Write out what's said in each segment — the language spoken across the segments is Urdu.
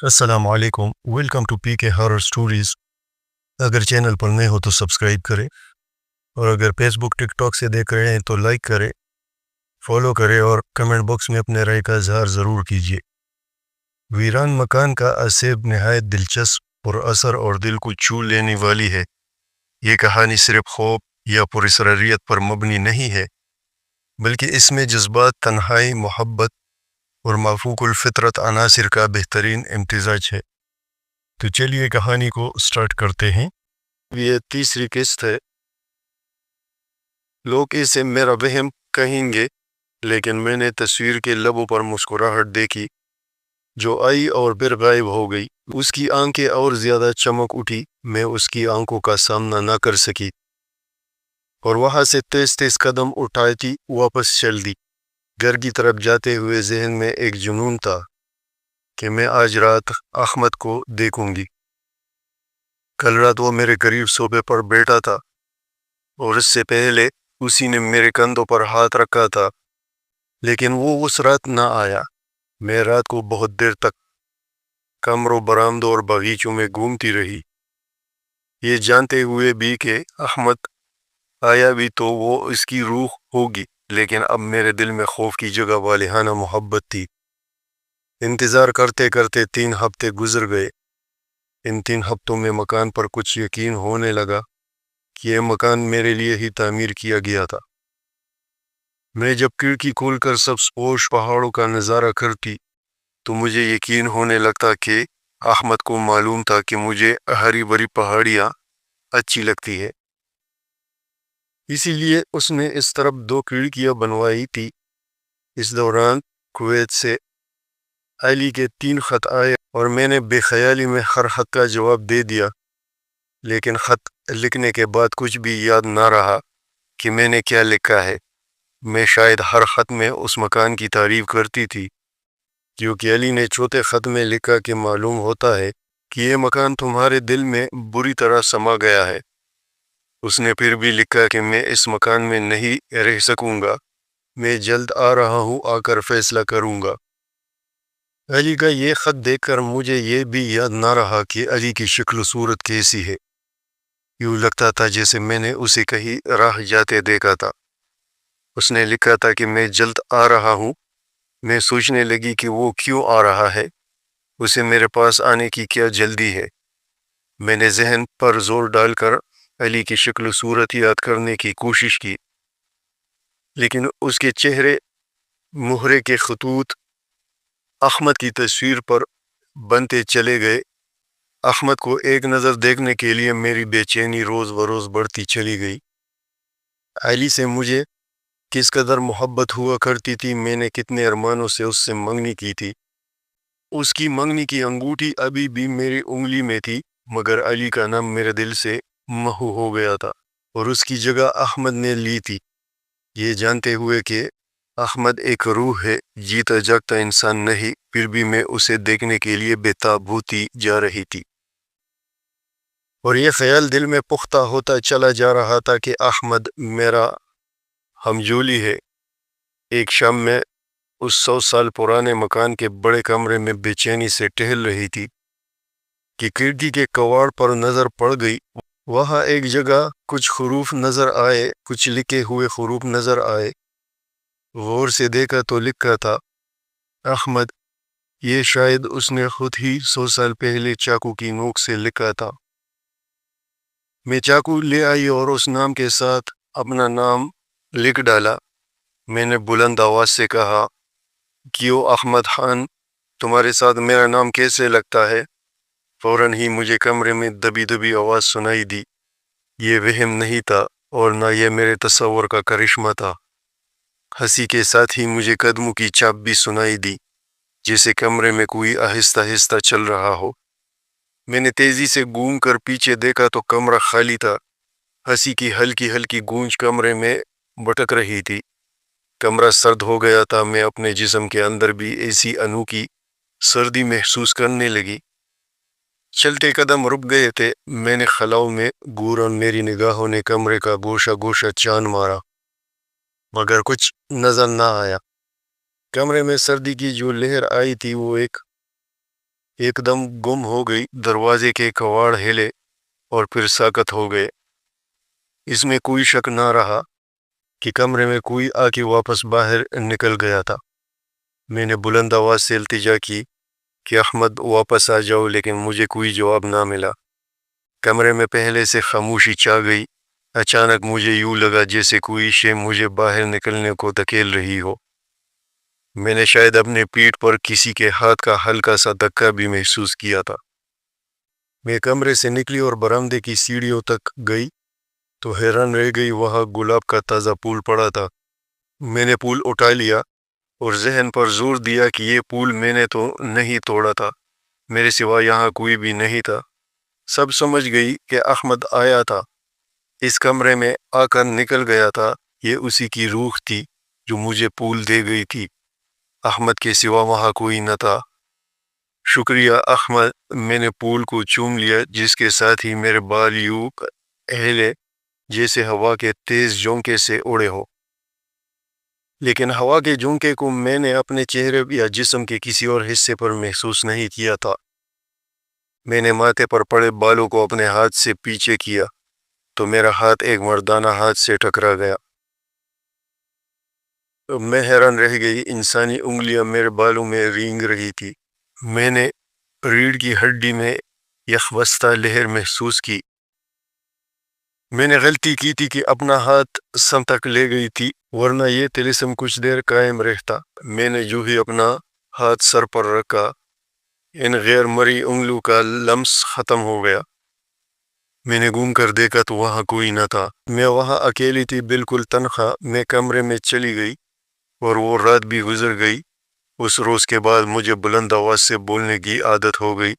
السلام علیکم، ویلکم ٹو پی کے ہارر سٹوریز۔ اگر چینل پر نئے ہو تو سبسکرائب کریں، اور اگر فیس بک ٹک ٹاک سے دیکھ رہے ہیں تو لائک کریں، فالو کریں اور کمنٹ باکس میں اپنے رائے کا اظہار ضرور کیجیے۔ ویران مکان کا اسیب نہایت دلچسپ، پر اثر اور دل کو چھو لینے والی ہے۔ یہ کہانی صرف خوف یا پراسراریت پر مبنی نہیں ہے، بلکہ اس میں جذبات، تنہائی، محبت اور مفوق الفطرت عناصر کا بہترین امتزاج ہے۔ تو چلیے کہانی کو سٹارٹ کرتے ہیں۔ یہ تیسری قسط ہے۔ لوگ اسے میرا وہم کہیں گے، لیکن میں نے تصویر کے لبوں پر مسکراہٹ دیکھی جو آئی اور پھر غائب ہو گئی۔ اس کی آنکھیں اور زیادہ چمک اٹھی، میں اس کی آنکھوں کا سامنا نہ کر سکی اور وہاں سے تیز تیز قدم اٹھاتی واپس چل دی۔ گھر کی طرف جاتے ہوئے ذہن میں ایک جنون تھا کہ میں آج رات احمد کو دیکھوں گی۔ کل رات وہ میرے قریب صوفے پر بیٹھا تھا اور اس سے پہلے اسی نے میرے کندھوں پر ہاتھ رکھا تھا، لیکن وہ اس رات نہ آیا۔ میں رات کو بہت دیر تک کمروں، برآمدوں اور باغیچوں میں گھومتی رہی، یہ جانتے ہوئے بھی کہ احمد آیا بھی تو وہ اس کی روح ہوگی، لیکن اب میرے دل میں خوف کی جگہ والہانہ محبت تھی۔ انتظار کرتے کرتے 3 ہفتے گزر گئے۔ ان 3 ہفتوں میں مکان پر کچھ یقین ہونے لگا کہ یہ مکان میرے لیے ہی تعمیر کیا گیا تھا۔ میں جب کھڑکی کھول کر سبز پوش پہاڑوں کا نظارہ کرتی تو مجھے یقین ہونے لگتا کہ احمد کو معلوم تھا کہ مجھے ہری بھری پہاڑیاں اچھی لگتی ہے، اسی لیے اس نے اس طرف 2 کھڑکیاں بنوائی تھی۔ اس دوران کویت سے علی کے 3 خط آئے اور میں نے بے خیالی میں ہر خط کا جواب دے دیا، لیکن خط لکھنے کے بعد کچھ بھی یاد نہ رہا کہ میں نے کیا لکھا ہے۔ میں شاید ہر خط میں اس مکان کی تعریف کرتی تھی، کیونکہ علی نے چوتھے خط میں لکھا کہ معلوم ہوتا ہے کہ یہ مکان تمہارے دل میں بری طرح سما گیا ہے۔ اس نے پھر بھی لکھا کہ میں اس مکان میں نہیں رہ سکوں گا، میں جلد آ رہا ہوں، آ کر فیصلہ کروں گا۔ علی کا یہ خط دیکھ کر مجھے یہ بھی یاد نہ رہا کہ علی کی شکل و صورت کیسی ہے۔ یوں لگتا تھا جیسے میں نے اسے کہیں راہ جاتے دیکھا تھا۔ اس نے لکھا تھا کہ میں جلد آ رہا ہوں۔ میں سوچنے لگی کہ وہ کیوں آ رہا ہے، اسے میرے پاس آنے کی کیا جلدی ہے۔ میں نے ذہن پر زور ڈال کر علی کی شکل و صورت یاد کرنے کی کوشش کی، لیکن اس کے چہرے مہرے کے خطوط احمد کی تصویر پر بنتے چلے گئے۔ احمد کو ایک نظر دیکھنے کے لیے میری بے چینی روز بروز بڑھتی چلی گئی۔ علی سے مجھے کس قدر محبت ہوا کرتی تھی، میں نے کتنے ارمانوں سے اس سے منگنی کی تھی۔ اس کی منگنی کی انگوٹھی ابھی بھی میری انگلی میں تھی، مگر علی کا نام میرے دل سے محو ہو گیا تھا اور اس کی جگہ احمد نے لی تھی، یہ جانتے ہوئے کہ احمد ایک روح ہے، جیتا جاگتا انسان نہیں، پھر بھی میں اسے دیکھنے کے لیے بےتاب ہوتی جا رہی تھی، اور یہ خیال دل میں پختہ ہوتا چلا جا رہا تھا کہ احمد میرا ہمجولی ہے۔ ایک شام میں اس 100 سال پرانے مکان کے بڑے کمرے میں بے چینی سے ٹہل رہی تھی کہ کھڑکی کے کواڑ پر نظر پڑ گئی۔ وہاں ایک جگہ کچھ حروف نظر آئے، کچھ لکھے ہوئے حروف نظر آئے۔ غور سے دیکھا تو لکھا تھا احمد۔ یہ شاید اس نے خود ہی 100 سال پہلے چاقو کی نوک سے لکھا تھا۔ میں چاقو لے آئی اور اس نام کے ساتھ اپنا نام لکھ ڈالا۔ میں نے بلند آواز سے کہا، کیوں احمد خان، تمہارے ساتھ میرا نام کیسے لگتا ہے؟ فوراً ہی مجھے کمرے میں دبی دبی آواز سنائی دی۔ یہ وہم نہیں تھا اور نہ یہ میرے تصور کا کرشمہ تھا۔ ہنسی کے ساتھ ہی مجھے قدموں کی چاپ بھی سنائی دی، جیسے کمرے میں کوئی آہستہ آہستہ چل رہا ہو۔ میں نے تیزی سے گھوم کر پیچھے دیکھا تو کمرہ خالی تھا۔ ہنسی کی ہلکی ہلکی گونج کمرے میں بھٹک رہی تھی۔ کمرہ سرد ہو گیا تھا، میں اپنے جسم کے اندر بھی ایسی انوکھی سردی محسوس کرنے لگی۔ چلتے قدم رک گئے تھے، میں نے خلاؤں میں گورا، میری نگاہوں نے کمرے کا گوشہ گوشہ چاند مارا، مگر کچھ نظر نہ آیا۔ کمرے میں سردی کی جو لہر آئی تھی وہ ایک ایک دم گم ہو گئی، دروازے کے کواڑ ہلے اور پھر ساکت ہو گئے۔ اس میں کوئی شک نہ رہا کہ کمرے میں کوئی آ کے واپس باہر نکل گیا تھا۔ میں نے بلند آواز سے التجا کی کہ احمد واپس آ جاؤ، لیکن مجھے کوئی جواب نہ ملا۔ کمرے میں پہلے سے خاموشی چھا گئی۔ اچانک مجھے یوں لگا جیسے کوئی شے مجھے باہر نکلنے کو دھکیل رہی ہو۔ میں نے شاید اپنے پیٹھ پر کسی کے ہاتھ کا ہلکا سا دھکا بھی محسوس کیا تھا۔ میں کمرے سے نکلی اور برآمدے کی سیڑھیوں تک گئی تو حیران رہ گئی، وہاں گلاب کا تازہ پھول پڑا تھا۔ میں نے پھول اٹھا لیا اور ذہن پر زور دیا کہ یہ پھول میں نے تو نہیں توڑا تھا، میرے سوا یہاں کوئی بھی نہیں تھا۔ سب سمجھ گئی کہ احمد آیا تھا، اس کمرے میں آ کر نکل گیا تھا۔ یہ اسی کی روح تھی جو مجھے پھول دے گئی تھی۔ احمد کے سوا وہاں کوئی نہ تھا۔ شکریہ احمد، میں نے پھول کو چوم لیا، جس کے ساتھ ہی میرے بال یوں ہلے جیسے ہوا کے تیز جھونکے سے اڑے ہو۔ لیکن ہوا کے جھونکے کو میں نے اپنے چہرے یا جسم کے کسی اور حصے پر محسوس نہیں کیا تھا۔ میں نے ماتھے پر پڑے بالوں کو اپنے ہاتھ سے پیچھے کیا تو میرا ہاتھ ایک مردانہ ہاتھ سے ٹکرا گیا۔ میں حیران رہ گئی، انسانی انگلیاں میرے بالوں میں رینگ رہی تھی۔ میں نے ریڑھ کی ہڈی میں یخوستہ لہر محسوس کی۔ میں نے غلطی کی تھی کہ اپنا ہاتھ سم تک لے گئی تھی، ورنہ یہ طلسم کچھ دیر قائم رہتا۔ میں نے جو ہی اپنا ہاتھ سر پر رکھا، ان غیر مرئی انگلیوں کا لمس ختم ہو گیا۔ میں نے گھوم کر دیکھا تو وہاں کوئی نہ تھا۔ میں وہاں اکیلی تھی، بالکل تنہا۔ میں کمرے میں چلی گئی اور وہ رات بھی گزر گئی۔ اس روز کے بعد مجھے بلند آواز سے بولنے کی عادت ہو گئی۔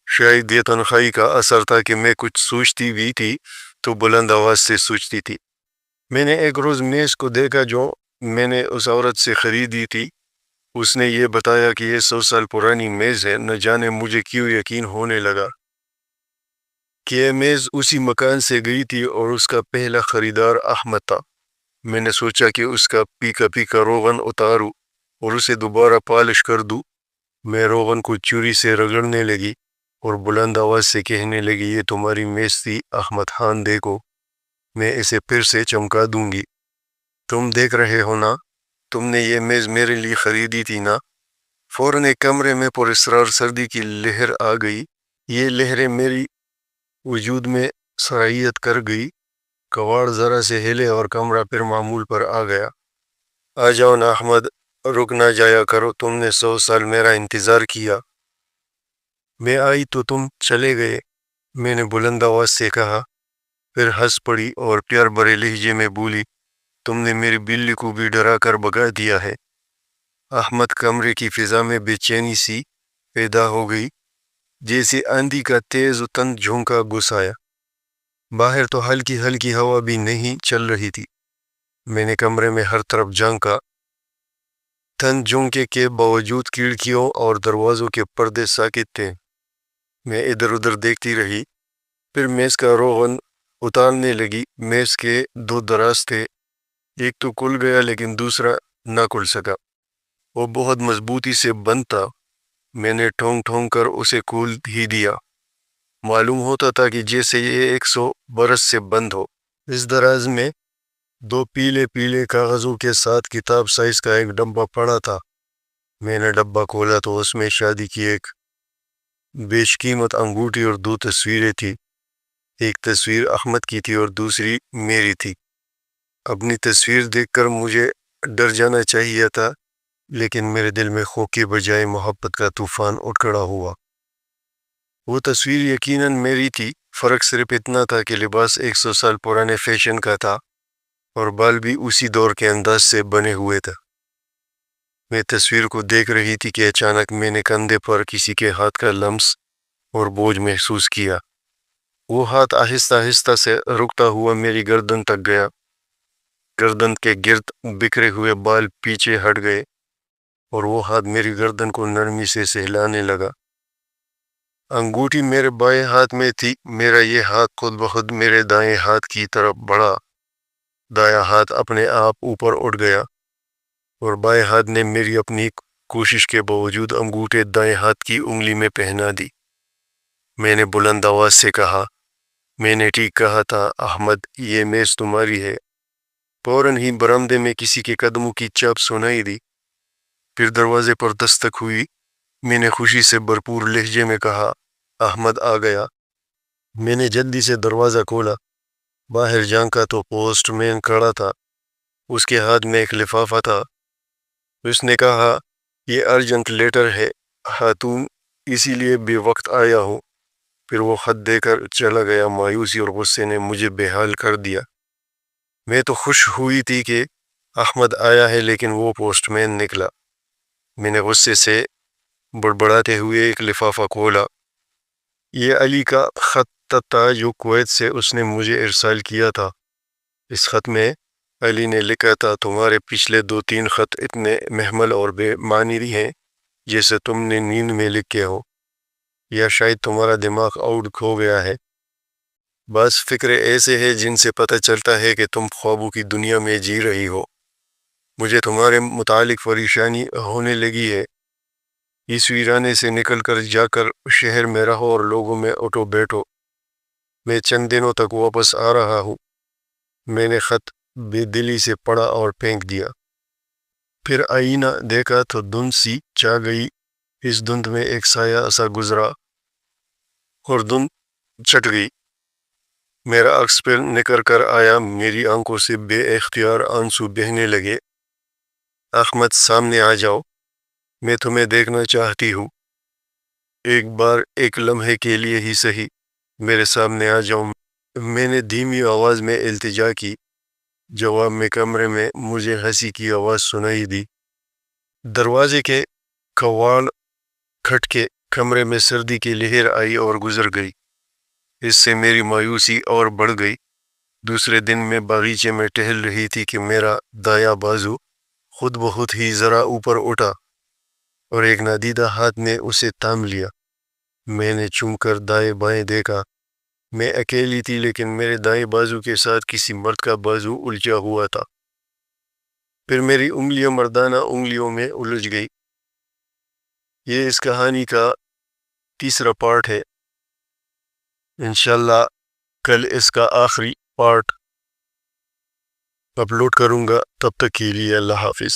شاید یہ تنہائی کا اثر تھا کہ میں کچھ سوچتی بھی تھی تو بلند آواز سے سوچتی تھی۔ میں نے ایک روز میز کو دیکھا جو میں نے اس عورت سے خریدی تھی۔ اس نے یہ بتایا کہ یہ 100 سال پرانی میز ہے۔ نہ جانے مجھے کیوں یقین ہونے لگا کہ یہ میز اسی مکان سے گئی تھی اور اس کا پہلا خریدار احمد تھا۔ میں نے سوچا کہ اس کا پیکا پیکا روغن اتاروں اور اسے دوبارہ پالش کر دوں۔ میں روغن کو چوری سے رگڑنے لگی اور بلند آواز سے کہنے لگی، یہ تمہاری میز تھی احمد خان، دیکھو، میں اسے پھر سے چمکا دوں گی۔ تم دیکھ رہے ہو نا، تم نے یہ میز میرے لیے خریدی تھی نا۔ فوراً ایک کمرے میں پر اسرار سردی کی لہر آ گئی۔ یہ لہریں میری وجود میں سرایت کر گئی۔ کواڑ ذرا سے ہلے اور کمرہ پھر معمول پر آ گیا۔ آ جاؤ نا احمد، رک نہ جایا کرو، تم نے 100 سال میرا انتظار کیا۔ میں آئی تو تم چلے گئے، میں نے بلند آواز سے کہا، پھر ہنس پڑی اور پیار بھرے لہجے میں بولی، تم نے میری بلی کو بھی ڈرا کر بھگا دیا ہے۔ احمد کمرے کی فضا میں بے چینی سی پیدا ہو گئی، جیسے آندھی کا تیز و تند جھونکا گھس آیا۔ باہر تو ہلکی ہلکی ہوا بھی نہیں چل رہی تھی۔ میں نے کمرے میں ہر طرف جھانکا، تند جھونکے کے باوجود کھڑکیوں اور دروازوں کے پردے ساکت تھے۔ میں ادھر ادھر دیکھتی رہی، پھر میز کا روغن اتارنے لگی۔ میز کے 2 دراز تھے، ایک تو کھل گیا لیکن دوسرا نہ کھل سکا۔ وہ بہت مضبوطی سے بند تھا۔ میں نے ٹھونک ٹھونک کر اسے کھول ہی دیا۔ معلوم ہوتا تھا کہ جیسے یہ 100 برس سے بند ہو۔ اس دراز میں 2 پیلے پیلے کاغذوں کے ساتھ کتاب سائز کا ایک ڈبہ پڑا تھا۔ میں نے ڈبہ کھولا تو اس میں شادی کی ایک بیش قیمت انگوٹھی اور 2 تصویریں تھیں۔ ایک تصویر احمد کی تھی اور دوسری میری تھی۔ اپنی تصویر دیکھ کر مجھے ڈر جانا چاہیے تھا، لیکن میرے دل میں خوف کے بجائے محبت کا طوفان اٹھ کھڑا ہوا۔ وہ تصویر یقیناً میری تھی، فرق صرف اتنا تھا کہ لباس 100 سال پرانے فیشن کا تھا اور بال بھی اسی دور کے انداز سے بنے ہوئے تھے۔ میں تصویر کو دیکھ رہی تھی کہ اچانک میں نے کندھے پر کسی کے ہاتھ کا لمس اور بوجھ محسوس کیا۔ وہ ہاتھ آہستہ آہستہ سے رکتا ہوا میری گردن تک گیا۔ گردن کے گرد بکھرے ہوئے بال پیچھے ہٹ گئے اور وہ ہاتھ میری گردن کو نرمی سے سہلانے لگا۔ انگوٹھی میرے بائیں ہاتھ میں تھی۔ میرا یہ ہاتھ خود بخود میرے دائیں ہاتھ کی طرف بڑھا۔ دایاں ہاتھ اپنے آپ اوپر اٹھ گیا اور بائیں ہاتھ نے میری اپنی کوشش کے باوجود انگوٹھے دائیں ہاتھ کی انگلی میں پہنا دی۔ میں نے بلند آواز سے کہا، میں نے ٹھیک کہا تھا احمد، یہ میز تمہاری ہے۔ فوراً ہی برآمدے میں کسی کے قدموں کی چاپ سنائی دی، پھر دروازے پر دستک ہوئی۔ میں نے خوشی سے بھرپور لہجے میں کہا، احمد آ گیا۔ میں نے جلدی سے دروازہ کھولا، باہر جھانکا تو پوسٹ مین کھڑا تھا، اس کے ہاتھ میں ایک لفافہ تھا۔ اس نے کہا، یہ ارجنٹ لیٹر ہے خاتون، اسی لیے بے وقت آیا ہوں۔ پھر وہ خط دے کر چلا گیا۔ مایوسی اور غصے نے مجھے بے حال کر دیا۔ میں تو خوش ہوئی تھی کہ احمد آیا ہے، لیکن وہ پوسٹ مین نکلا۔ میں نے غصے سے بڑبڑاتے ہوئے ایک لفافہ کھولا۔ یہ علی کا خط تھا جو کویت سے اس نے مجھے ارسال کیا تھا۔ اس خط میں علی نے لکھا تھا، تمہارے پچھلے 2-3 خط اتنے محمل اور بے معنی ہیں جیسے تم نے نیند میں لکھے ہو، یا شاید تمہارا دماغ آؤٹ کھو گیا ہے۔ بعض فکرے ایسے ہیں جن سے پتہ چلتا ہے کہ تم خوابوں کی دنیا میں جی رہی ہو۔ مجھے تمہارے متعلق پریشانی ہونے لگی ہے۔ اس ویرانے سے نکل کر جا کر شہر میں رہو اور لوگوں میں اٹھو بیٹھو۔ میں چند دنوں تک واپس آ رہا ہوں۔ میں نے خط بے دلی سے پڑھا اور پھینک دیا۔ پھر آئینہ دیکھا تو دھند سی چھا گئی۔ اس دھند میں ایک سایہ سا گزرا اور دھند چھٹ گئی۔ میرا عکس پہ نکر کر آیا، میری آنکھوں سے بے اختیار آنسو بہنے لگے۔ احمد، سامنے آ جاؤ، میں تمہیں دیکھنا چاہتی ہوں۔ ایک بار، ایک لمحے کے لیے ہی صحیح، میرے سامنے آ جاؤ۔ میں نے دھیمی آواز میں التجا کی۔ جواب میں کمرے میں مجھے ہنسی کی آواز سنائی دی۔ دروازے کے کواڑ کھٹکے، کمرے میں سردی کی لہر آئی اور گزر گئی۔ اس سے میری مایوسی اور بڑھ گئی۔ دوسرے دن میں باغیچے میں ٹہل رہی تھی کہ میرا دایاں بازو خود بخود ہی ذرا اوپر اٹھا اور ایک نادیدہ ہاتھ نے اسے تھام لیا۔ میں نے چوم کر دائیں بائیں دیکھا۔ میں اکیلی تھی، لیکن میرے دائیں بازو کے ساتھ کسی مرد کا بازو الجھا ہوا تھا۔ پھر میری انگلیاں مردانہ انگلیوں میں الجھ گئی۔ یہ اس کہانی کا تیسرا پارٹ ہے۔ انشاءاللہ کل اس کا آخری پارٹ اپلوڈ کروں گا۔ تب تک کے لیے اللہ حافظ۔